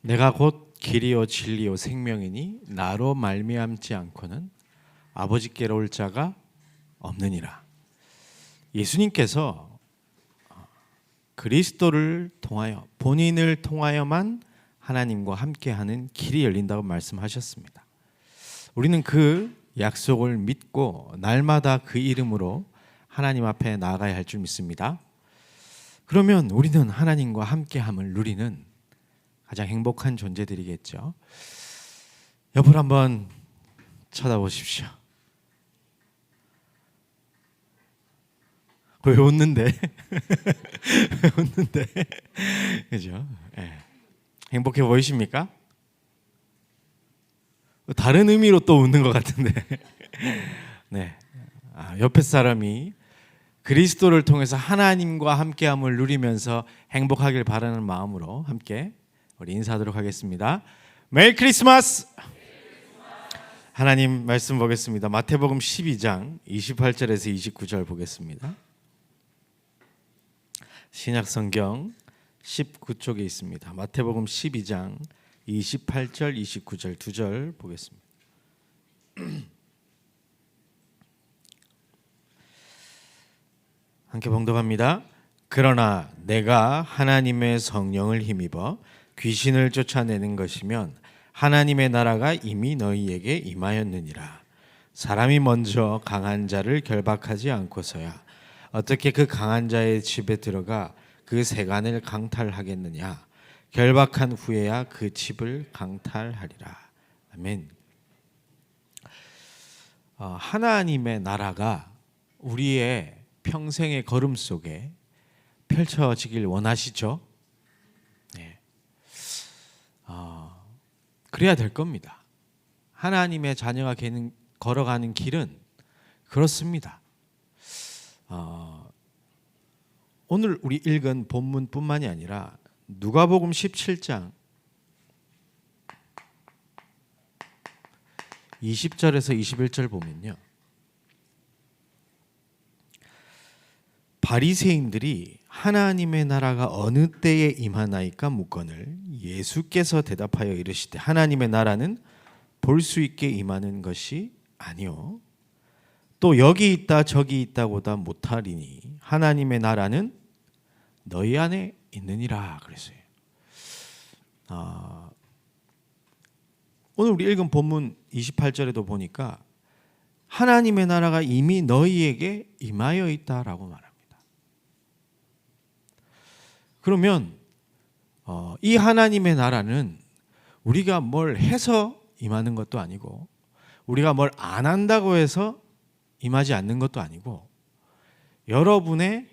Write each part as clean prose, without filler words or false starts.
내가 곧 길이요 진리요 생명이니 나로 말미암지 않고는 아버지께로 올 자가 없느니라. 예수님께서 그리스도를 통하여 본인을 통하여만 하나님과 함께하는 길이 열린다고 말씀하셨습니다. 우리는 그 약속을 믿고 날마다 그 이름으로 하나님 앞에 나아가야 할 줄 믿습니다. 그러면 우리는 하나님과 함께함을 누리는 가장 행복한 존재들이겠죠. 옆을 한번 쳐다보십시오. 왜 웃는데? 왜 웃는데? 그죠? 네. 행복해 보이십니까? 다른 의미로 또 웃는 것 같은데. 네. 옆에 사람이 그리스도를 통해서 하나님과 함께함을 누리면서 행복하길 바라는 마음으로 함께 우리 인사하도록 하겠습니다. 메리 크리스마스! 하나님 말씀 보겠습니다. 마태복음 12장 28절에서 29절 보겠습니다. 신약성경 19쪽에 있습니다. 마태복음 12장 28절 29절 두 절 보겠습니다. 함께 봉독합니다. 그러나 내가 하나님의 성령을 힘입어 귀신을 쫓아내는 것이면 하나님의 나라가 이미 너희에게 임하였느니라. 사람이 먼저 강한 자를 결박하지 않고서야 어떻게 그 강한 자의 집에 들어가 그 세간을 강탈하겠느냐. 결박한 후에야 그 집을 강탈하리라. 아멘. 하나님의 나라가 우리의 평생의 걸음 속에 펼쳐지길 원하시죠? 네. 그래야 될 겁니다. 하나님의 자녀가 걸어가는 길은 그렇습니다. 오늘 우리 읽은 본문뿐만이 아니라 누가복음 17장 20절에서 21절 보면요, 바리새인들이 하나님의 나라가 어느 때에 임하나이까 묻거늘 예수께서 대답하여 이르시되 하나님의 나라는 볼 수 있게 임하는 것이 아니요 또 여기 있다 저기 있다보다 못하리니 하나님의 나라는 너희 안에 있느니라 그랬어요. 오늘 우리 읽은 본문 28절에도 보니까 하나님의 나라가 이미 너희에게 임하여 있다라고 말합니다. 그러면 이 하나님의 나라는 우리가 뭘 해서 임하는 것도 아니고 우리가 뭘 안 한다고 해서 임하지 않는 것도 아니고 여러분의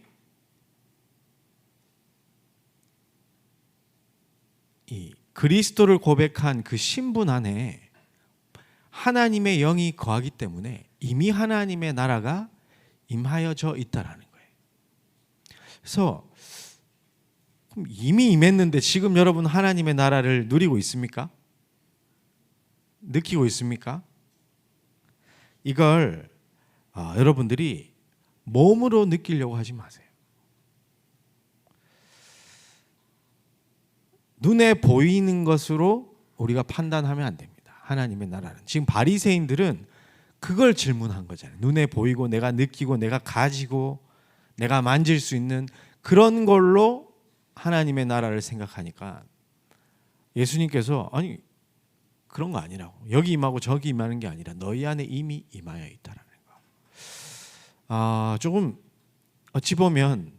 이 그리스도를 고백한 그 신분 안에 하나님의 영이 거하기 때문에 이미 하나님의 나라가 임하여져 있다라는 거예요. 그래서 그럼 이미 임했는데 지금 여러분 하나님의 나라를 누리고 있습니까? 느끼고 있습니까? 이걸 여러분들이 몸으로 느끼려고 하지 마세요. 눈에 보이는 것으로 우리가 판단하면 안 됩니다. 하나님의 나라는. 지금 바리새인들은 그걸 질문한 거잖아요. 눈에 보이고 내가 느끼고 내가 가지고 내가 만질 수 있는 그런 걸로 하나님의 나라를 생각하니까 예수님께서 아니 그런 거 아니라고. 여기 임하고 저기 임하는 게 아니라 너희 안에 이미 임하여 있다라는 거. 조금 어찌 보면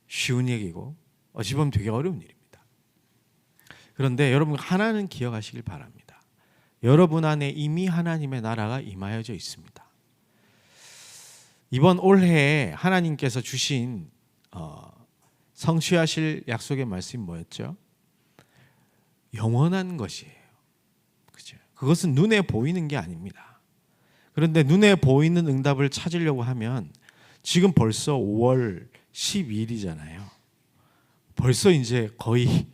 쉬운 얘기고 어찌 보면 되게 어려운 일입니다. 그런데 여러분 하나는 기억하시길 바랍니다. 여러분 안에 이미 하나님의 나라가 임하여져 있습니다. 이번 올해에 하나님께서 주신 성취하실 약속의 말씀이 뭐였죠? 영원한 것이에요. 그죠? 그것은 눈에 보이는 게 아닙니다. 그런데 눈에 보이는 응답을 찾으려고 하면 지금 벌써 5월 12일이잖아요. 벌써 이제 거의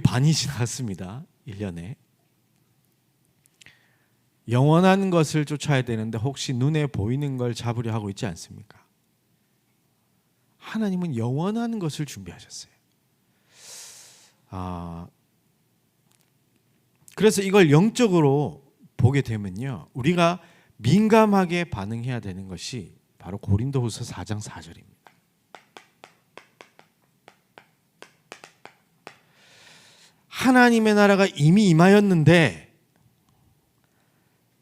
반이 지났습니다. 1년에. 영원한 것을 쫓아야 되는데 혹시 눈에 보이는 걸 잡으려 하고 있지 않습니까? 하나님은 영원한 것을 준비하셨어요. 그래서 이걸 영적으로 보게 되면요, 우리가 민감하게 반응해야 되는 것이 바로 고린도후서 4장 4절입니다. 하나님의 나라가 이미 임하였는데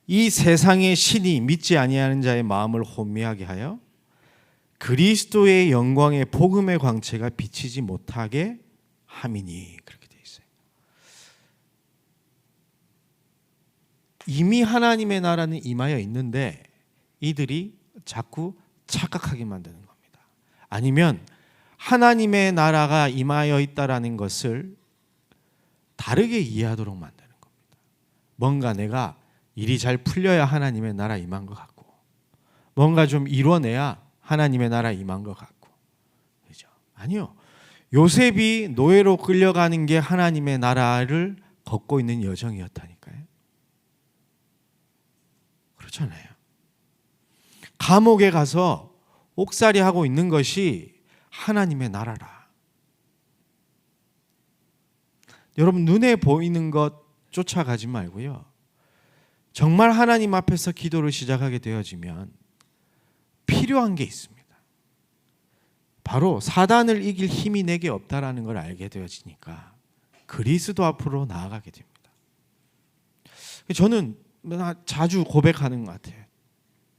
이 세상의 신이 믿지 아니하는 자의 마음을 혼미하게 하여 그리스도의 영광의 복음의 광채가 비치지 못하게 함이니, 그렇게 되어 있어요. 이미 하나님의 나라는 임하여 있는데 이들이 자꾸 착각하게 만드는 겁니다. 아니면 하나님의 나라가 임하여 있다라는 것을 다르게 이해하도록 만드는 겁니다. 뭔가 내가 일이 잘 풀려야 하나님의 나라 임한 것 같고, 뭔가 좀 이뤄내야 하나님의 나라 임한 것 같고, 그렇죠? 아니요. 요셉이 노예로 끌려가는 게 하나님의 나라를 걷고 있는 여정이었다니까요. 그렇잖아요. 감옥에 가서 옥살이 하고 있는 것이 하나님의 나라라. 여러분, 눈에 보이는 것 쫓아가지 말고요, 정말 하나님 앞에서 기도를 시작하게 되어지면 필요한 게 있습니다. 바로 사단을 이길 힘이 내게 없다라는 걸 알게 되어지니까 그리스도 앞으로 나아가게 됩니다. 저는 자주 고백하는 것 같아요.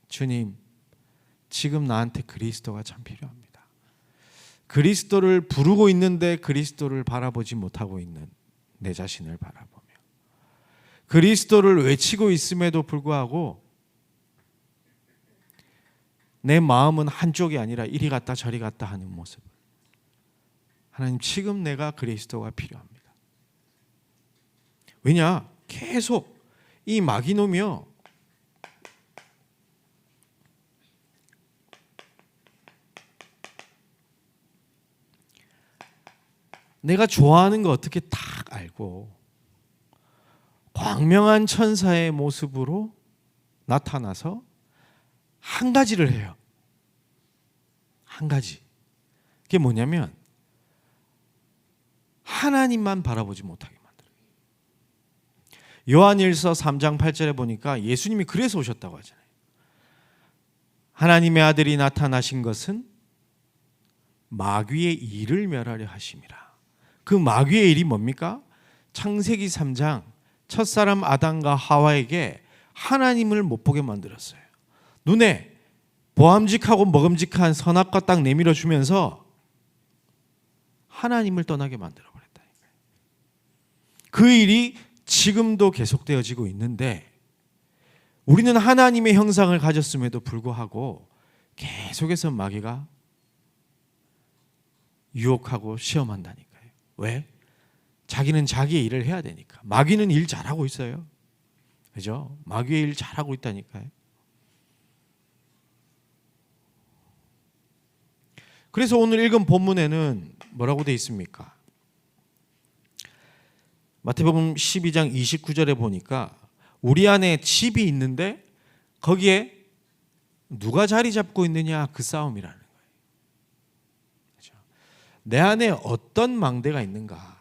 주님, 지금 나한테 그리스도가 참 필요합니다. 그리스도를 부르고 있는데 그리스도를 바라보지 못하고 있는 내 자신을 바라보며, 그리스도를 외치고 있음에도 불구하고 내 마음은 한쪽이 아니라 이리 갔다 저리 갔다 하는 모습. 하나님, 지금 내가 그리스도가 필요합니다. 왜냐? 계속 이 마귀놈이요, 내가 좋아하는 거 어떻게 딱 알고 광명한 천사의 모습으로 나타나서 한 가지를 해요. 한 가지. 그게 뭐냐면 하나님만 바라보지 못하게 만들어요. 요한일서 3장 8절에 보니까 예수님이 그래서 오셨다고 하잖아요. 하나님의 아들이 나타나신 것은 마귀의 일을 멸하려 하심이라. 그 마귀의 일이 뭡니까? 창세기 3장 첫사람 아담과 하와에게 하나님을 못 보게 만들었어요. 눈에 보암직하고 먹음직한 선악과 딱 내밀어 주면서 하나님을 떠나게 만들어 버렸다니까요. 그 일이 지금도 계속되어지고 있는데 우리는 하나님의 형상을 가졌음에도 불구하고 계속해서 마귀가 유혹하고 시험한다니까요. 왜? 자기는 자기의 일을 해야 되니까. 마귀는 일 잘하고 있어요. 그죠? 마귀의 일 잘하고 있다니까요. 그래서 오늘 읽은 본문에는 뭐라고 되어 있습니까? 마태복음 12장 29절에 보니까 우리 안에 집이 있는데 거기에 누가 자리 잡고 있느냐, 그 싸움이라는 거예요. 그렇죠? 내 안에 어떤 망대가 있는가?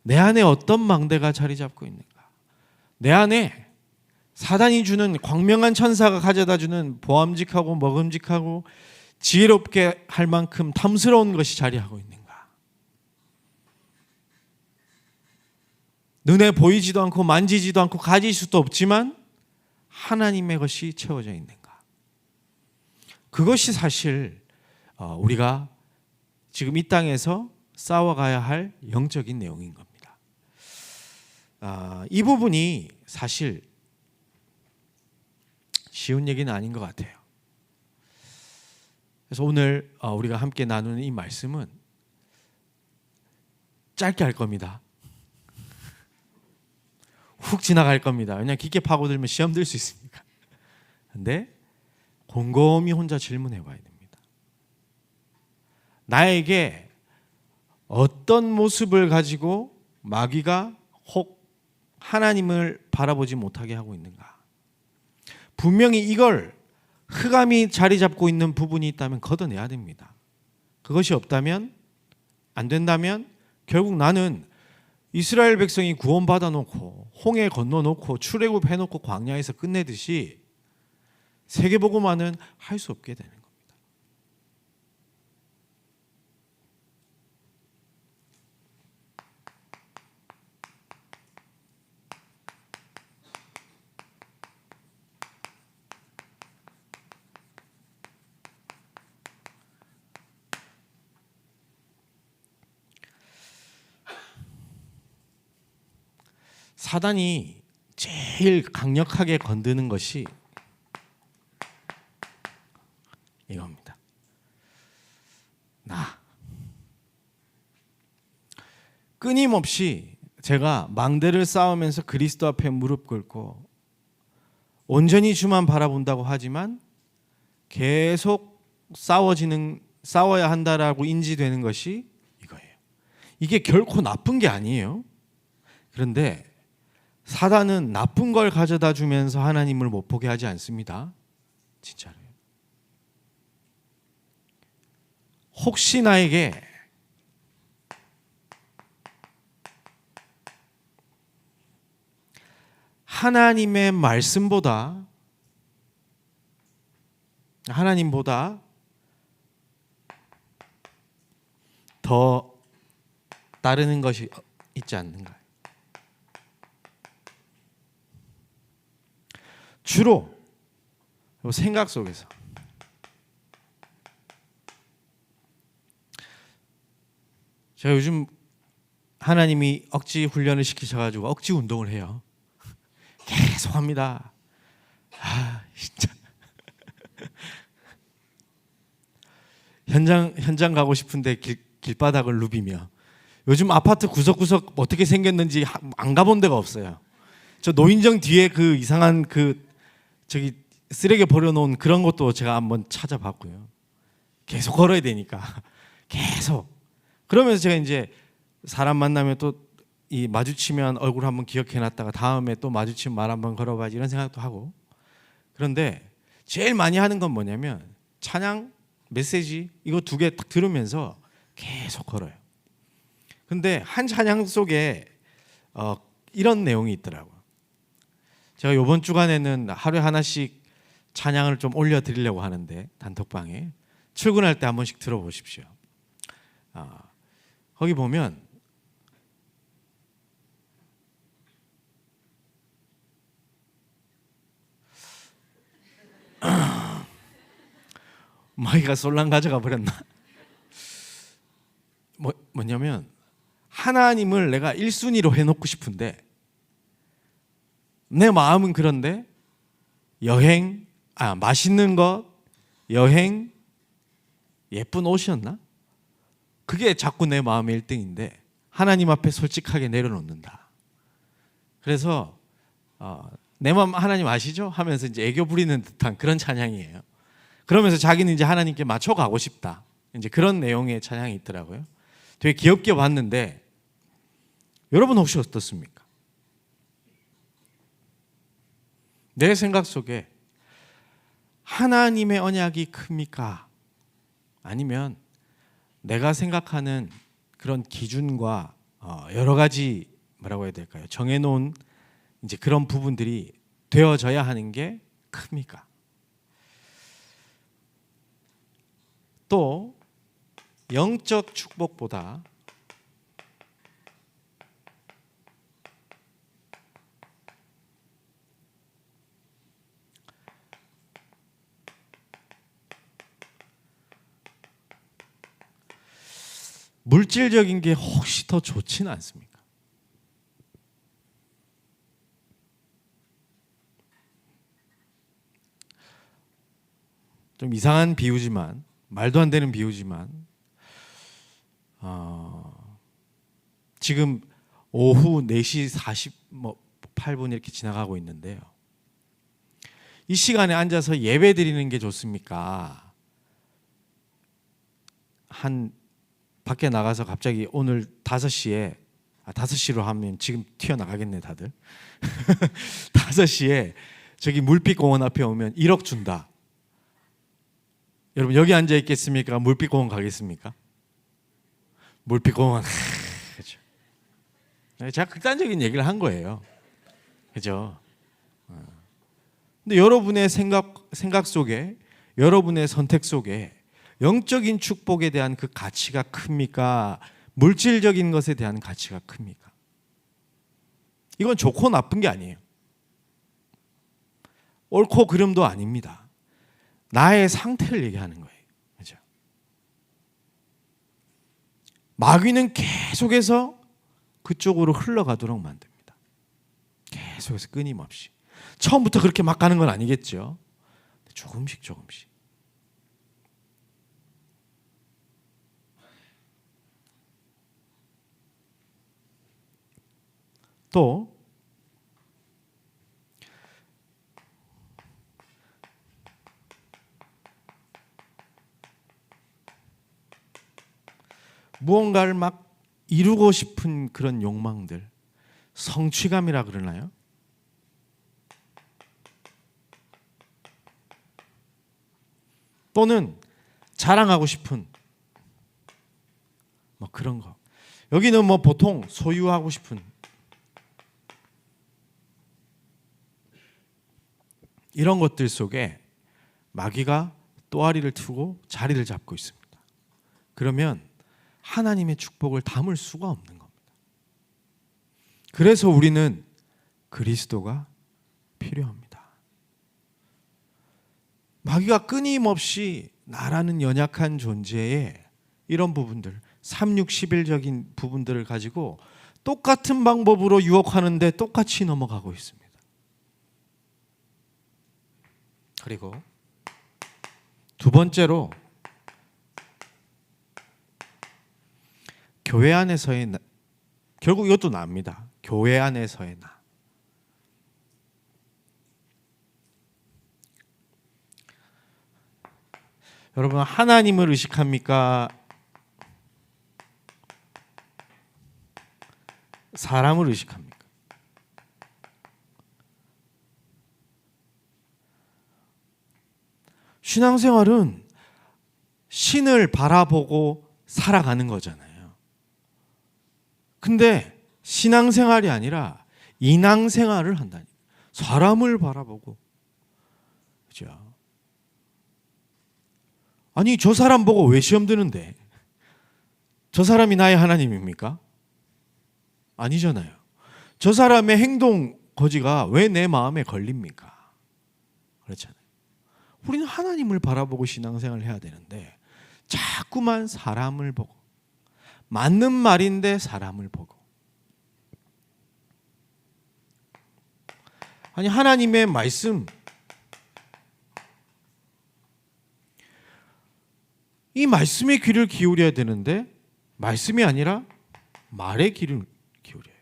내 안에 어떤 망대가 자리 잡고 있는가? 내 안에 사단이 주는 광명한 천사가 가져다 주는 보암직하고 먹음직하고 지혜롭게 할 만큼 탐스러운 것이 자리하고 있는가? 눈에 보이지도 않고 만지지도 않고 가질 수도 없지만 하나님의 것이 채워져 있는가? 그것이 사실 우리가 지금 이 땅에서 싸워가야 할 영적인 내용인 겁니다. 이 부분이 사실 쉬운 얘기는 아닌 것 같아요. 그래서 오늘 우리가 함께 나누는 이 말씀은 짧게 할 겁니다. 훅 지나갈 겁니다. 왜냐하면 깊게 파고들면 시험 들 수 있으니까. 근데 곰곰이 혼자 질문해 봐야 됩니다. 나에게 어떤 모습을 가지고 마귀가 혹 하나님을 바라보지 못하게 하고 있는가? 분명히 이걸 흑암이 자리 잡고 있는 부분이 있다면 걷어내야 됩니다. 그것이 없다면 안 된다면 결국 나는 이스라엘 백성이 구원받아 놓고 홍해 건너 놓고 출애굽 해 놓고 광야에서 끝내듯이 세계복음화는 할 수 없게 되는 겁니다. 사단이 제일 강력하게 건드는 것이 이겁니다. 나. 끊임없이 제가 망대를 쌓으면서 그리스도 앞에 무릎 꿇고 온전히 주만 바라본다고 하지만 계속 싸워야 한다라고 인지되는 것이 이거예요. 이게 결코 나쁜 게 아니에요. 그런데 사단은 나쁜 걸 가져다 주면서 하나님을 못 보게 하지 않습니다. 진짜로요. 혹시 나에게 하나님의 말씀보다 더 따르는 것이 있지 않는가? 주로 생각 속에서 제가 요즘 하나님이 억지 훈련을 시키셔가지고 억지 운동을 해요. 계속 합니다. 진짜 현장 가고 싶은데 길바닥을 누비며 요즘 아파트 구석구석 어떻게 생겼는지 안 가본 데가 없어요. 저 노인정 뒤에 그 이상한 저기 쓰레기 버려놓은 그런 것도 제가 한번 찾아봤고요. 계속 걸어야 되니까 계속. 그러면서 제가 이제 사람 만나면 또 이 마주치면 얼굴 한번 기억해놨다가 다음에 또 마주치면 말 한번 걸어봐야지 이런 생각도 하고. 그런데 제일 많이 하는 건 뭐냐면 찬양 메시지 이거 두 개 딱 들으면서 계속 걸어요. 근데 한 찬양 속에 이런 내용이 있더라고요. 제가 이번 주간에는 하루에 하나씩 찬양을 좀 올려드리려고 하는데 단톡방에 출근할 때 한 번씩 들어보십시오. 거기 보면 마이가 솔랑 가져가 버렸나? 뭐냐면 하나님을 내가 1순위로 해놓고 싶은데 내 마음은 그런데 맛있는 것, 여행, 예쁜 옷이었나? 그게 자꾸 내 마음의 1등인데 하나님 앞에 솔직하게 내려놓는다. 그래서 내 마음 하나님 아시죠? 하면서 이제 애교 부리는 듯한 그런 찬양이에요. 그러면서 자기는 이제 하나님께 맞춰가고 싶다. 이제 그런 내용의 찬양이 있더라고요. 되게 귀엽게 봤는데 여러분 혹시 어떻습니까? 내 생각 속에 하나님의 언약이 큽니까? 아니면 내가 생각하는 그런 기준과 여러 가지 뭐라고 해야 될까요? 정해놓은 이제 그런 부분들이 되어져야 하는 게 큽니까? 또 영적 축복보다 물질적인 게 혹시 더 좋지는 않습니까? 좀 이상한 비유지만 말도 안 되는 비유지만 지금 오후 4시 48분 이렇게 지나가고 있는데요. 이 시간에 앉아서 예배 드리는 게 좋습니까? 밖에 나가서 갑자기 오늘 5시에 5시로 하면 지금 튀어나가겠네 다들. 5시에 저기 물빛공원 앞에 오면 1억 준다. 여러분 여기 앉아 있겠습니까? 물빛공원 가겠습니까? 물빛공원. 그렇죠. 제가 극단적인 얘기를 한 거예요. 그죠? 근데 여러분의 생각 속에, 여러분의 선택 속에 영적인 축복에 대한 그 가치가 큽니까? 물질적인 것에 대한 가치가 큽니까? 이건 좋고 나쁜 게 아니에요. 옳고 그름도 아닙니다. 나의 상태를 얘기하는 거예요. 그죠? 마귀는 계속해서 그쪽으로 흘러가도록 만듭니다. 계속해서 끊임없이. 처음부터 그렇게 막 가는 건 아니겠죠. 조금씩 조금씩. 또 무언가를 막 이루고 싶은 그런 욕망들, 성취감이라 그러나요? 또는 자랑하고 싶은 뭐 그런 거. 여기는 뭐 보통 소유하고 싶은 이런 것들 속에 마귀가 또아리를 트고 자리를 잡고 있습니다. 그러면 하나님의 축복을 담을 수가 없는 겁니다. 그래서 우리는 그리스도가 필요합니다. 마귀가 끊임없이 나라는 연약한 존재의 이런 부분들, 3,6,11적인 부분들을 가지고 똑같은 방법으로 유혹하는데 똑같이 넘어가고 있습니다. 그리고 두 번째로 교회 안에서의 결국 이것도 납니다. 교회 안에서의 나. 여러분, 하나님을 의식합니까? 사람을 의식합니까? 신앙생활은 신을 바라보고 살아가는 거잖아요. 근데 신앙생활이 아니라 인앙생활을 한다니. 사람을 바라보고. 그죠? 아니, 저 사람 보고 왜 시험 드는데? 저 사람이 나의 하나님입니까? 아니잖아요. 저 사람의 행동 거지가 왜 내 마음에 걸립니까? 그렇잖아요. 우리는 하나님을 바라보고 신앙생활을 해야 되는데 자꾸만 사람을 보고, 맞는 말인데 사람을 보고. 아니, 하나님의 말씀, 이 말씀에 귀를 기울여야 되는데 말씀이 아니라 말에 귀를 기울여요.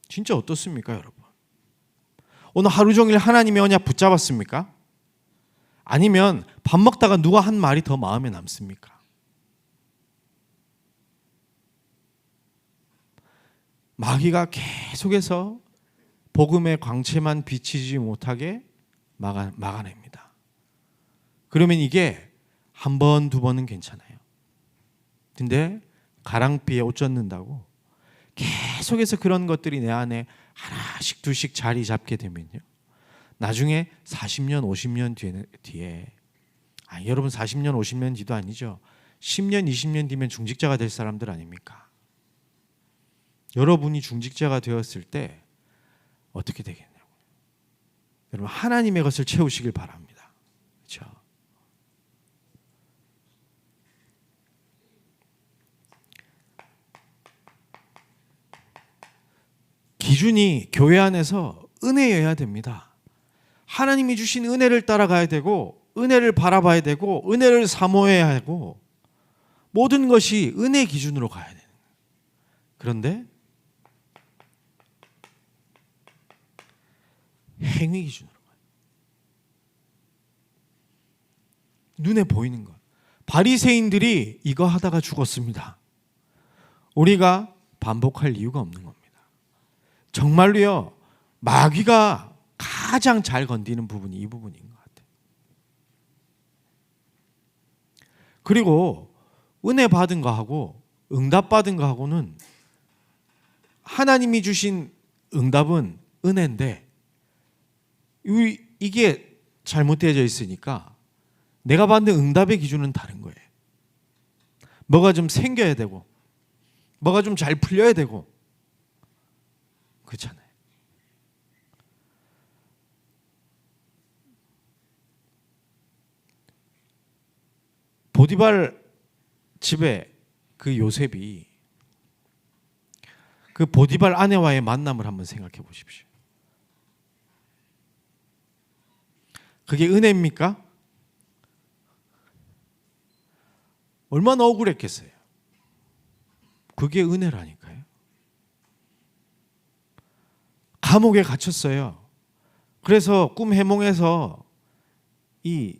진짜 어떻습니까, 여러분? 오늘 하루 종일 하나님의 언약 붙잡았습니까? 아니면 밥 먹다가 누가 한 말이 더 마음에 남습니까? 마귀가 계속해서 복음의 광채만 비치지 못하게 막아냅니다. 그러면 이게 한 번, 두 번은 괜찮아요. 근데 가랑비에 옷 젖는다고 계속해서 그런 것들이 내 안에 하나씩 둘씩 자리 잡게 되면요, 나중에 40년, 50년 뒤에 여러분 40년, 50년 뒤도 아니죠. 10년, 20년 뒤면 중직자가 될 사람들 아닙니까? 여러분이 중직자가 되었을 때 어떻게 되겠냐고요. 여러분, 하나님의 것을 채우시길 바랍니다. 그렇죠? 기준이 교회 안에서 은혜여야 됩니다. 하나님이 주신 은혜를 따라가야 되고, 은혜를 바라봐야 되고, 은혜를 사모해야 하고, 모든 것이 은혜 기준으로 가야 되는 거예요. 그런데 행위 기준으로 가요. 눈에 보이는 것. 바리새인들이 이거 하다가 죽었습니다. 우리가 반복할 이유가 없는 겁니다. 정말로요, 마귀가 가장 잘 건드리는 부분이 이 부분인 것 같아요. 그리고 은혜 받은 거하고 응답 받은 거하고는 하나님이 주신 응답은 은혜인데 이게 잘못되어져 있으니까 내가 받는 응답의 기준은 다른 거예요. 뭐가 좀 생겨야 되고 뭐가 좀 잘 풀려야 되고 그렇잖아요. 보디발 집에 그 요셉이 그 보디발 아내와의 만남을 한번 생각해 보십시오. 그게 은혜입니까? 얼마나 억울했겠어요. 그게 은혜라니까요. 감옥에 갇혔어요. 그래서 꿈 해몽에서 이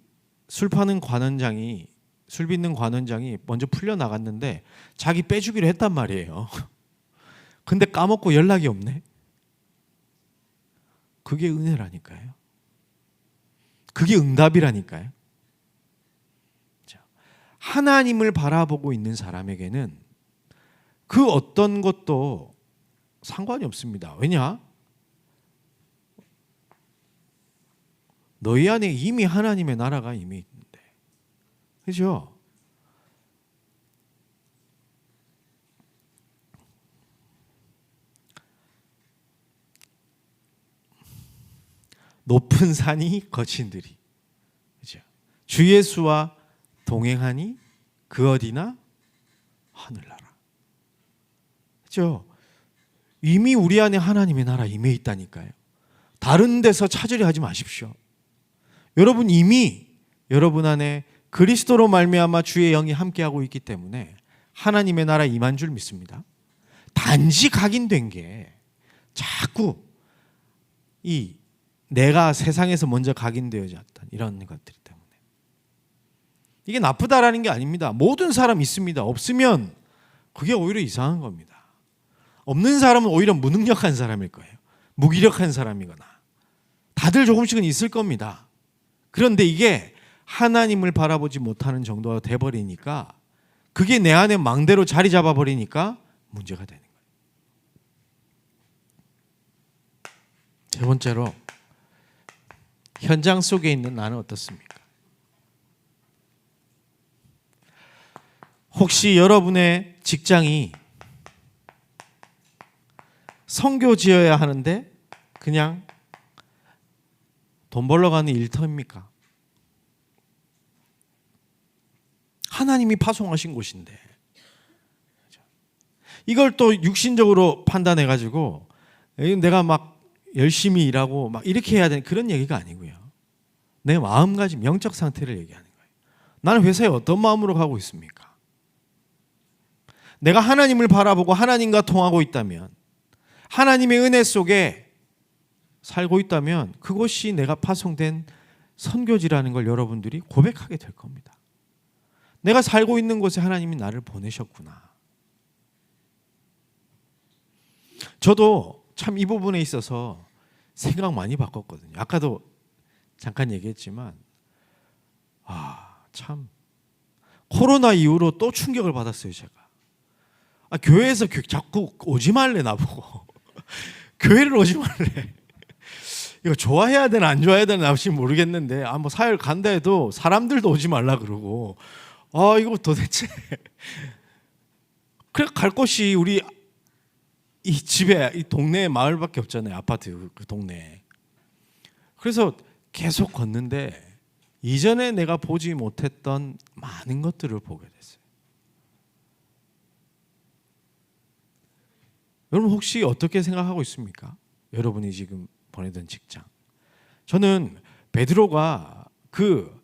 술 파는 관원장이 술 빚는 관원장이 먼저 풀려 나갔는데 자기 빼주기로 했단 말이에요. 근데 까먹고 연락이 없네. 그게 은혜라니까요. 그게 응답이라니까요. 하나님을 바라보고 있는 사람에게는 그 어떤 것도 상관이 없습니다. 왜냐? 너희 안에 이미 하나님의 나라가 이미 있는데. 그죠? 높은 산이 거친 들이. 그죠? 주 예수와 동행하니 그 어디나 하늘나라. 그죠? 이미 우리 안에 하나님의 나라 임해 있다니까요. 다른 데서 찾으려 하지 마십시오. 여러분 이미 여러분 안에 그리스도로 말미암아 주의 영이 함께하고 있기 때문에 하나님의 나라 임한 줄 믿습니다. 단지 각인된 게 자꾸 이 내가 세상에서 먼저 각인되어졌던 이런 것들 때문에 이게 나쁘다라는 게 아닙니다. 모든 사람 있습니다. 없으면 그게 오히려 이상한 겁니다. 없는 사람은 오히려 무능력한 사람일 거예요. 무기력한 사람이거나 다들 조금씩은 있을 겁니다. 그런데 이게 하나님을 바라보지 못하는 정도가 돼버리니까 그게 내 안에 망대로 자리 잡아버리니까 문제가 되는 거예요. 세 번째로 현장 속에 있는 나는 어떻습니까? 혹시 여러분의 직장이 선교 지어야 하는데 그냥 돈 벌러 가는 일터입니까? 하나님이 파송하신 곳인데 이걸 또 육신적으로 판단해가지고 내가 막 열심히 일하고 막 이렇게 해야 되는 그런 얘기가 아니고요. 내 마음가짐, 영적 상태를 얘기하는 거예요. 나는 회사에 어떤 마음으로 가고 있습니까? 내가 하나님을 바라보고 하나님과 통하고 있다면 하나님의 은혜 속에 살고 있다면 그것이 내가 파송된 선교지라는 걸 여러분들이 고백하게 될 겁니다. 내가 살고 있는 곳에 하나님이 나를 보내셨구나. 저도 참 이 부분에 있어서 생각 많이 바꿨거든요. 아까도 잠깐 얘기했지만 참 코로나 이후로 또 충격을 받았어요. 제가 교회에서 자꾸 오지 말래 나보고 교회를 오지 말래. 이거 좋아해야 되나 안 좋아해야 되나 혹시 모르겠는데 뭐 사회를 간다 해도 사람들도 오지 말라 그러고 이거 도대체 그래 갈 곳이 우리 이 집에 이 동네에 마을밖에 없잖아요. 아파트 그 동네에. 그래서 계속 걷는데 이전에 내가 보지 못했던 많은 것들을 보게 됐어요. 여러분 혹시 어떻게 생각하고 있습니까? 여러분이 지금 보내던 직장. 저는 베드로가 그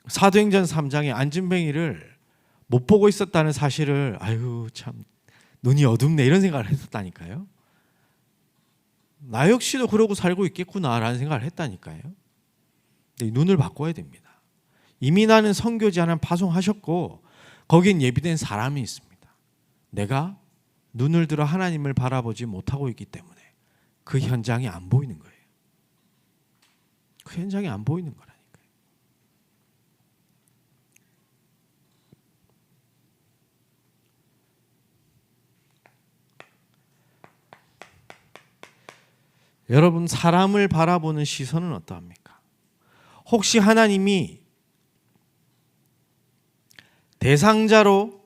사도행전 3장의 안진뱅이를 못 보고 있었다는 사실을 아유 참 눈이 어둡네 이런 생각을 했었다니까요. 나 역시도 그러고 살고 있겠구나라는 생각을 했다니까요. 근데 눈을 바꿔야 됩니다. 이미 나는 선교지 하나 파송하셨고 거기엔 예비된 사람이 있습니다. 내가 눈을 들어 하나님을 바라보지 못하고 있기 때문에 그 현장이 안 보이는 거예요. 그 현장이 안 보이는 거라니까요. 여러분, 사람을 바라보는 시선은 어떠합니까? 혹시 하나님이 대상자로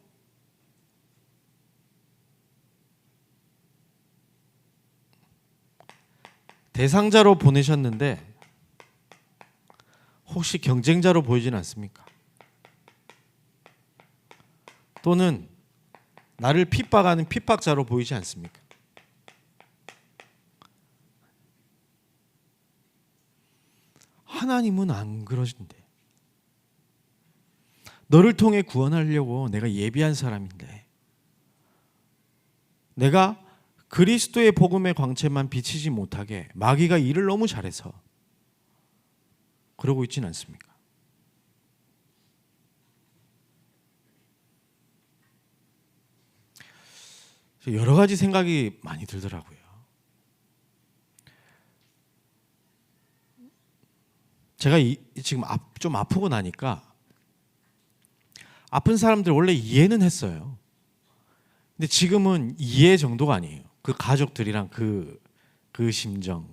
보내셨는데 혹시 경쟁자로 보이진 않습니까? 또는 나를 핍박하는 핍박자로 보이지 않습니까? 하나님은 안 그러신데. 너를 통해 구원하려고 내가 예비한 사람인데, 내가 그리스도의 복음의 광채만 비치지 못하게 마귀가 일을 너무 잘해서 그러고 있지는 않습니까? 여러 가지 생각이 많이 들더라고요. 제가 지금 좀 아프고 나니까, 아픈 사람들 원래 이해는 했어요. 근데 지금은 이해 정도가 아니에요. 그 가족들이랑 그 심정,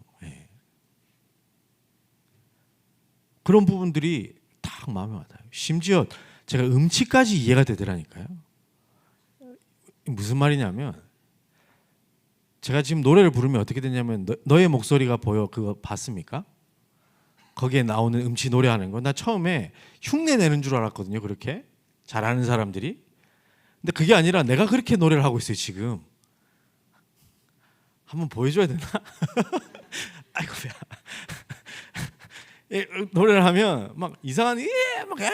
그런 부분들이 딱 마음에 와닿아요. 심지어 제가 음치까지 이해가 되더라니까요. 무슨 말이냐면, 제가 지금 노래를 부르면 어떻게 되냐면, 너의 목소리가 보여, 그거 봤습니까? 거기에 나오는 음치 노래하는 거, 나 처음에 흉내 내는 줄 알았거든요. 그렇게 잘하는 사람들이. 근데 그게 아니라 내가 그렇게 노래를 하고 있어요. 지금 한번 보여줘야 되나? 아이고야. 노래를 하면 막 이상한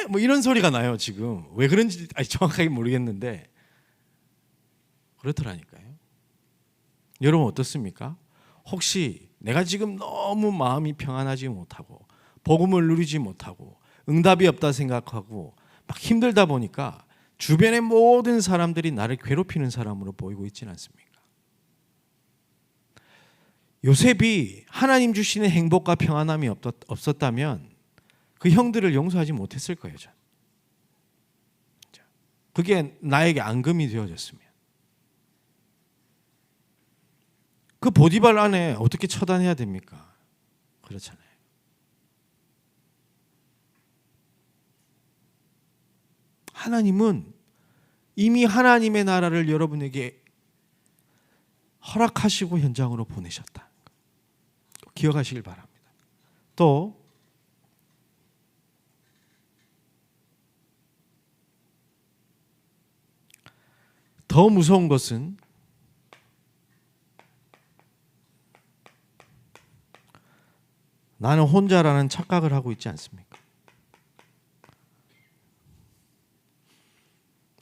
뭐 이런 소리가 나요. 지금 왜 그런지 정확하게 모르겠는데 그렇더라니까요. 여러분 어떻습니까? 혹시 내가 지금 너무 마음이 평안하지 못하고 복음을 누리지 못하고 응답이 없다 생각하고 막 힘들다 보니까 주변의 모든 사람들이 나를 괴롭히는 사람으로 보이고 있지는 않습니까? 요셉이 하나님 주시는 행복과 평안함이 없었다면 그 형들을 용서하지 못했을 거예요. 저는. 그게 나에게 앙금이 되어졌으면. 그 보디발 안에 어떻게 처단해야 됩니까? 그렇잖아요. 하나님은 이미 하나님의 나라를 여러분에게 허락하시고 현장으로 보내셨다. 기억하시길 바랍니다. 또 더 무서운 것은 나는 혼자라는 착각을 하고 있지 않습니까?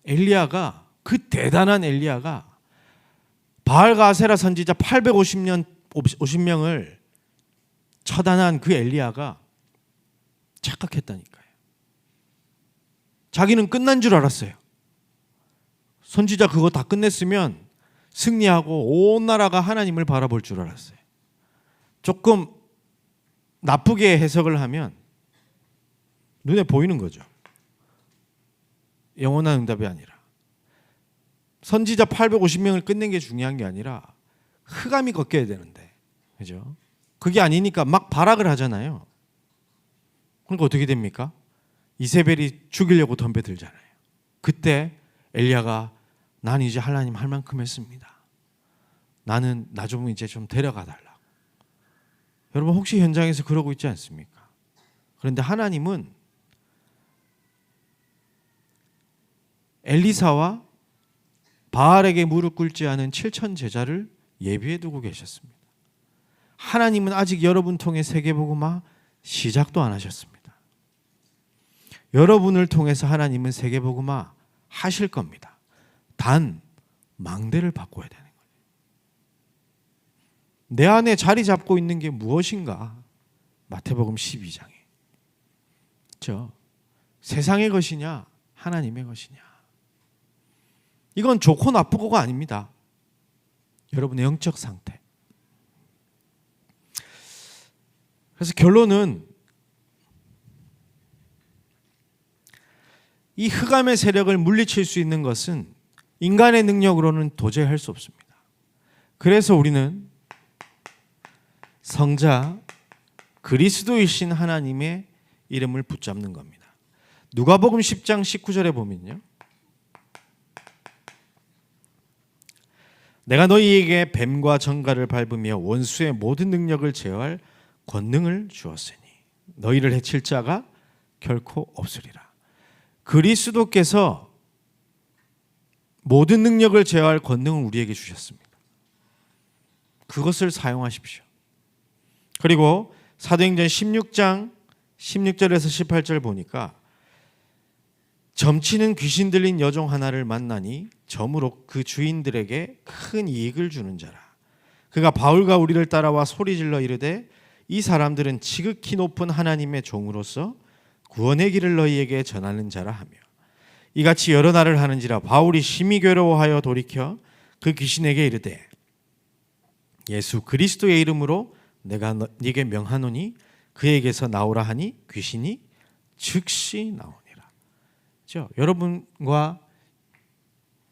엘리야가, 그 대단한 엘리야가 바알과 아세라 선지자 50명을 처단한 그 엘리야가 착각했다니까요. 자기는 끝난 줄 알았어요. 선지자 그거 다 끝냈으면 승리하고 온 나라가 하나님을 바라볼 줄 알았어요. 조금 나쁘게 해석을 하면 눈에 보이는 거죠. 영원한 응답이 아니라. 선지자 850명을 끝낸 게 중요한 게 아니라 흑암이 걷겨야 되는데, 그죠? 그게 아니니까 막 발악을 하잖아요. 그러니까 어떻게 됩니까? 이세벨이 죽이려고 덤벼들잖아요. 그때 엘리야가 난 이제 하나님 할 만큼 했습니다. 나는 나 좀 이제 좀 데려가 달라고. 여러분 혹시 현장에서 그러고 있지 않습니까? 그런데 하나님은 엘리사와 바알에게 무릎 꿇지 않은 7천 제자를 예비해 두고 계셨습니다. 하나님은 아직 여러분 통해 세계복음화 시작도 안 하셨습니다. 여러분을 통해서 하나님은 세계복음화 하실 겁니다. 단 망대를 바꿔야 되는 거예요. 내 안에 자리 잡고 있는 게 무엇인가? 마태복음 12장에. 그렇죠? 세상의 것이냐 하나님의 것이냐. 이건 좋고 나쁘고가 아닙니다. 여러분의 영적 상태. 그래서 결론은 이 흑암의 세력을 물리칠 수 있는 것은 인간의 능력으로는 도저히 할 수 없습니다. 그래서 우리는 성자 그리스도이신 하나님의 이름을 붙잡는 겁니다. 누가복음 10장 19절에 보면요. 내가 너희에게 뱀과 정갈을 밟으며 원수의 모든 능력을 제어할 권능을 주었으니 너희를 해칠 자가 결코 없으리라. 그리스도께서 모든 능력을 제어할 권능을 우리에게 주셨습니다. 그것을 사용하십시오. 그리고 사도행전 16장 16절에서 18절 보니까 점치는 귀신 들린 여종 하나를 만나니 점으로 그 주인들에게 큰 이익을 주는 자라. 그가 바울과 우리를 따라와 소리질러 이르되 이 사람들은 지극히 높은 하나님의 종으로서 구원의 길을 너희에게 전하는 자라 하며 이같이 여러 날을 하는지라. 바울이 심히 괴로워하여 돌이켜 그 귀신에게 이르되 예수 그리스도의 이름으로 내가 네게 명하노니 그에게서 나오라 하니 귀신이 즉시 나오니라. 그렇죠? 여러분과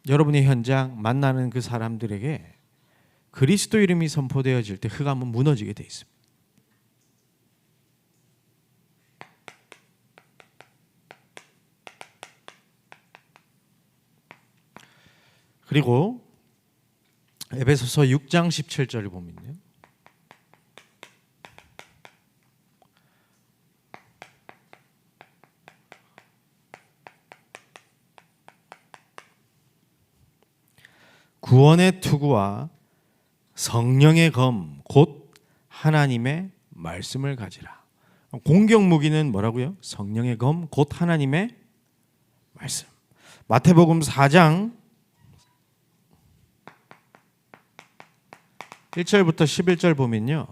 여러분의 현장 만나는 그 사람들에게 그리스도 이름이 선포되어질 때 흑암은 무너지게 돼 있습니다. 그리고 에베소서 6장 17절을 보면요. 구원의 투구와 성령의 검 곧 하나님의 말씀을 가지라. 공격 무기는 뭐라고요? 성령의 검 곧 하나님의 말씀. 마태복음 4장 1절부터 11절 보면요.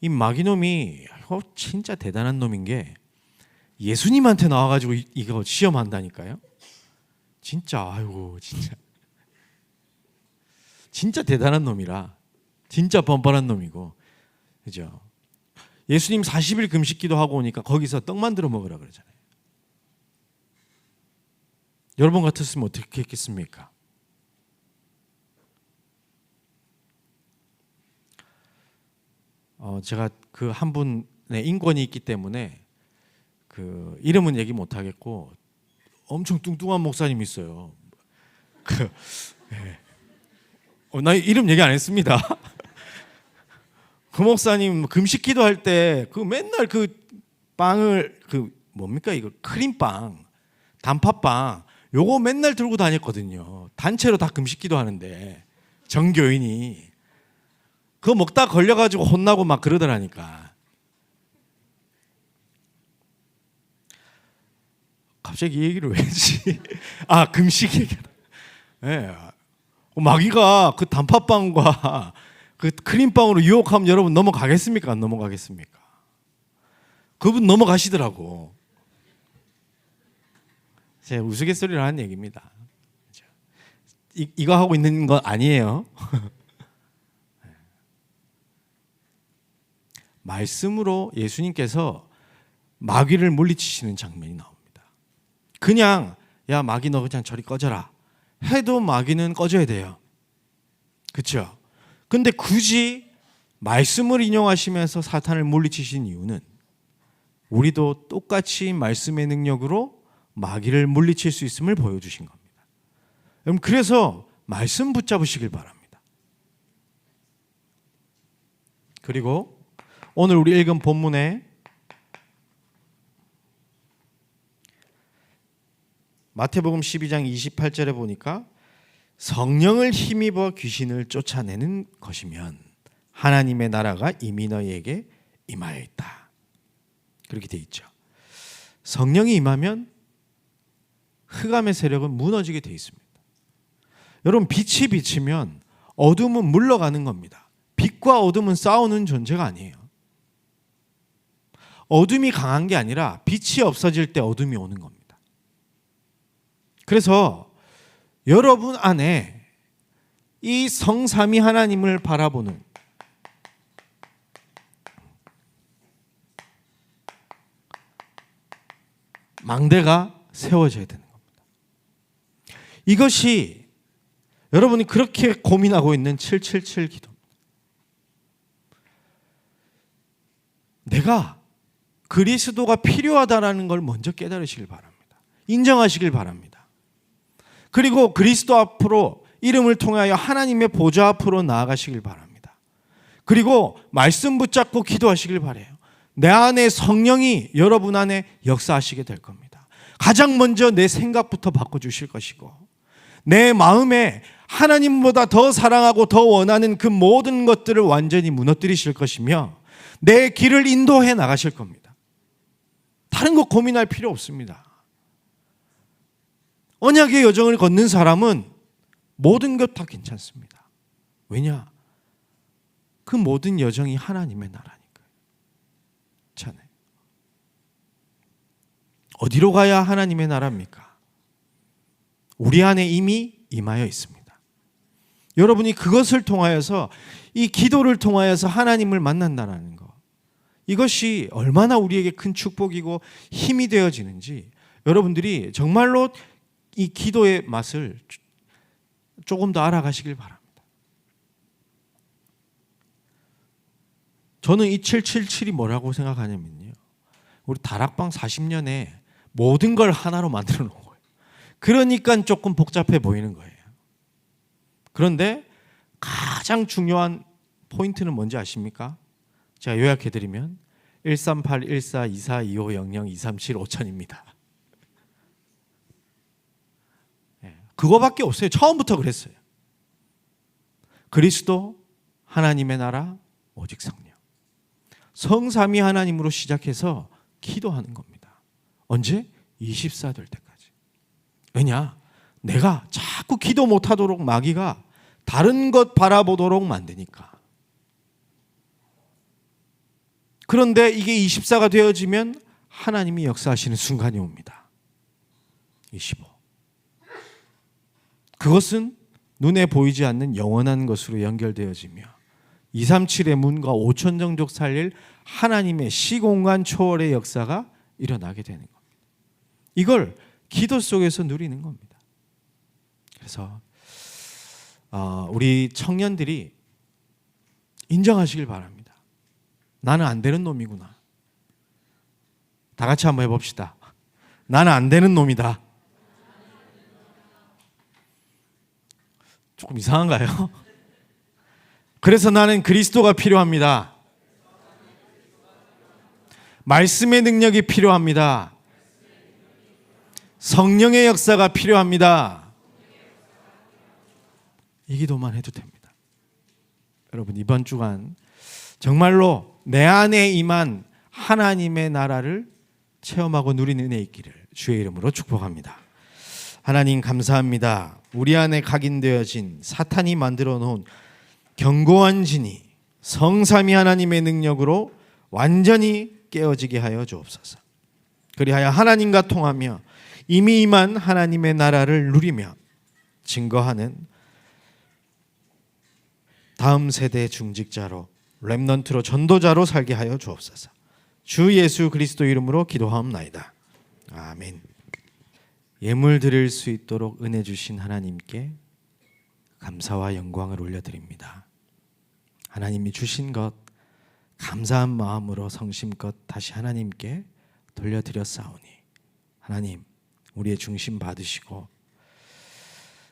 이 마귀놈이 진짜 대단한 놈인 게 예수님한테 나와가지고 이거 시험한다니까요. 진짜 아이고 진짜 대단한 놈이라 진짜 뻔뻔한 놈이고, 그죠? 예수님 40일 금식기도 하고 오니까 거기서 떡 만들어 먹으라 그러잖아요. 여러분 같았으면 어떻게 했겠습니까? 제가 그 한 분의 인권이 있기 때문에 그 이름은 얘기 못 하겠고 엄청 뚱뚱한 목사님 있어요. 나 이름 얘기 안 했습니다. 그 목사님 금식기도 할 때 그 맨날 그 빵을 그 뭡니까 이거 크림빵, 단팥빵 요거 맨날 들고 다녔거든요. 단체로 다 금식기도 하는데 정교인이 그거 먹다 걸려가지고 혼나고 막 그러더라니까. 갑자기 이 얘기를 왜 했지? 금식 얘기. 네. 마귀가 그 단팥빵과 그 크림빵으로 유혹하면 여러분 넘어가겠습니까? 안 넘어가겠습니까? 그분 넘어가시더라고. 제 우스갯소리를 하는 얘기입니다. 이거 하고 있는 건 아니에요. 말씀으로 예수님께서 마귀를 물리치시는 장면이 나옵니다. 그냥 야 마귀 너 그냥 저리 꺼져라 해도 마귀는 꺼져야 돼요. 그렇죠? 근데 굳이 말씀을 인용하시면서 사탄을 물리치신 이유는 우리도 똑같이 말씀의 능력으로 마귀를 물리칠 수 있음을 보여주신 겁니다. 여러분 그래서 말씀 붙잡으시길 바랍니다. 그리고 오늘 우리 읽은 본문에 마태복음 12장 28절에 보니까 성령을 힘입어 귀신을 쫓아내는 것이면 하나님의 나라가 이미 너희에게 임하여 있다. 그렇게 돼 있죠. 성령이 임하면 흑암의 세력은 무너지게 돼 있습니다. 여러분 빛이 비치면 어둠은 물러가는 겁니다. 빛과 어둠은 싸우는 존재가 아니에요. 어둠이 강한 게 아니라 빛이 없어질 때 어둠이 오는 겁니다. 그래서 여러분 안에 이 성삼위 하나님을 바라보는 망대가 세워져야 되는 겁니다. 이것이 여러분이 그렇게 고민하고 있는 777 기도입니다. 내가 그리스도가 필요하다라는 걸 먼저 깨달으시길 바랍니다. 인정하시길 바랍니다. 그리고 그리스도 앞으로 이름을 통하여 하나님의 보좌 앞으로 나아가시길 바랍니다. 그리고 말씀 붙잡고 기도하시길 바라요. 내 안에 성령이 여러분 안에 역사하시게 될 겁니다. 가장 먼저 내 생각부터 바꿔주실 것이고 내 마음에 하나님보다 더 사랑하고 더 원하는 그 모든 것들을 완전히 무너뜨리실 것이며 내 길을 인도해 나가실 겁니다. 다른 거 고민할 필요 없습니다. 언약의 여정을 걷는 사람은 모든 것 다 괜찮습니다. 왜냐? 그 모든 여정이 하나님의 나라니까요. 괜찮아요. 어디로 가야 하나님의 나라입니까? 우리 안에 이미 임하여 있습니다. 여러분이 그것을 통하여서 이 기도를 통하여서 하나님을 만난다는 것, 이것이 얼마나 우리에게 큰 축복이고 힘이 되어지는지 여러분들이 정말로 이 기도의 맛을 조금 더 알아가시길 바랍니다. 저는 이 777이 뭐라고 생각하냐면요, 우리 다락방 40년에 모든 걸 하나로 만들어 놓은 거예요. 그러니까 조금 복잡해 보이는 거예요. 그런데 가장 중요한 포인트는 뭔지 아십니까? 제가 요약해드리면 138142425002375천입니다. 그거밖에 없어요. 처음부터 그랬어요. 그리스도, 하나님의 나라, 오직 성령. 성삼위 하나님으로 시작해서 기도하는 겁니다. 언제? 24 될 때까지. 왜냐? 내가 자꾸 기도 못하도록 마귀가 다른 것 바라보도록 만드니까. 그런데 이게 24가 되어지면 하나님이 역사하시는 순간이 옵니다. 25. 그것은 눈에 보이지 않는 영원한 것으로 연결되어지며 237의 문과 5천 종족 살릴 하나님의 시공간 초월의 역사가 일어나게 되는 겁니다. 이걸 기도 속에서 누리는 겁니다. 그래서 우리 청년들이 인정하시길 바랍니다. 나는 안 되는 놈이구나. 다 같이 한번 해봅시다. 나는 안 되는 놈이다. 조금 이상한가요? 그래서 나는 그리스도가 필요합니다. 말씀의 능력이 필요합니다. 성령의 역사가 필요합니다. 이 기도만 해도 됩니다. 여러분, 이번 주간 정말로 내 안에 임한 하나님의 나라를 체험하고 누리는 은혜 있기를 주의 이름으로 축복합니다. 하나님 감사합니다. 우리 안에 각인되어진 사탄이 만들어 놓은 견고한 진이 성삼위 하나님의 능력으로 완전히 깨어지게 하여 주옵소서. 그리하여 하나님과 통하며 이미 임한 하나님의 나라를 누리며 증거하는 다음 세대 중직자로, 렘넌트로, 전도자로 살게 하여 주옵소서. 주 예수 그리스도 이름으로 기도하옵나이다. 아멘. 예물 드릴 수 있도록 은혜 주신 하나님께 감사와 영광을 올려드립니다. 하나님이 주신 것 감사한 마음으로 성심껏 다시 하나님께 돌려드렸사오니 하나님, 우리의 중심 받으시고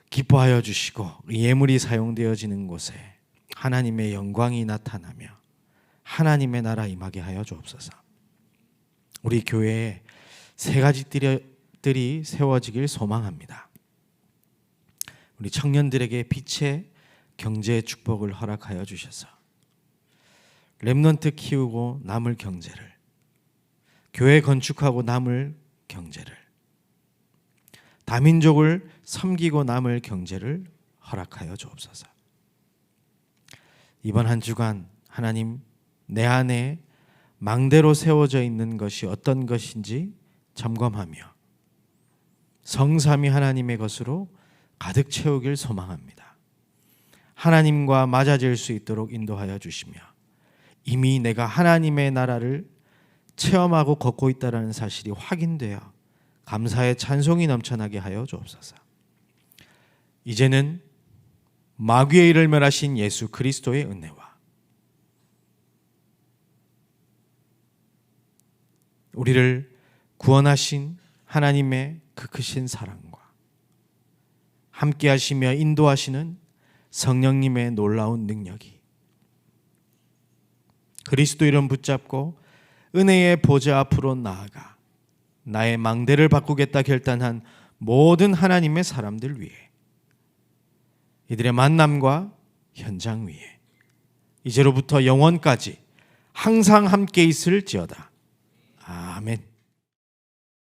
기뻐하여 주시고 예물이 사용되어지는 곳에 하나님의 영광이 나타나며 하나님의 나라 임하게 하여 주옵소서. 우리 교회에 세 가지 띠들이 세워지길 소망합니다. 우리 청년들에게 빛의 경제의 축복을 허락하여 주셔서 렘넌트 키우고 남을 경제를, 교회 건축하고 남을 경제를, 다민족을 섬기고 남을 경제를 허락하여 주옵소서. 이번 한 주간 하나님, 내 안에 망대로 세워져 있는 것이 어떤 것인지 점검하며 성삼위 하나님의 것으로 가득 채우길 소망합니다. 하나님과 맞아질 수 있도록 인도하여 주시며 이미 내가 하나님의 나라를 체험하고 걷고 있다는 사실이 확인되어 감사의 찬송이 넘쳐나게 하여 주옵소서. 이제는 마귀의 일을 멸하신 예수 그리스도의 은혜와 우리를 구원하신 하나님의 그 크신 사랑과 함께 하시며 인도하시는 성령님의 놀라운 능력이 그리스도인을 붙잡고 은혜의 보좌 앞으로 나아가 나의 망대를 바꾸겠다 결단한 모든 하나님의 사람들 위해 이들의 만남과 현장 위에 이제로부터 영원까지 항상 함께 있을지어다. 아멘.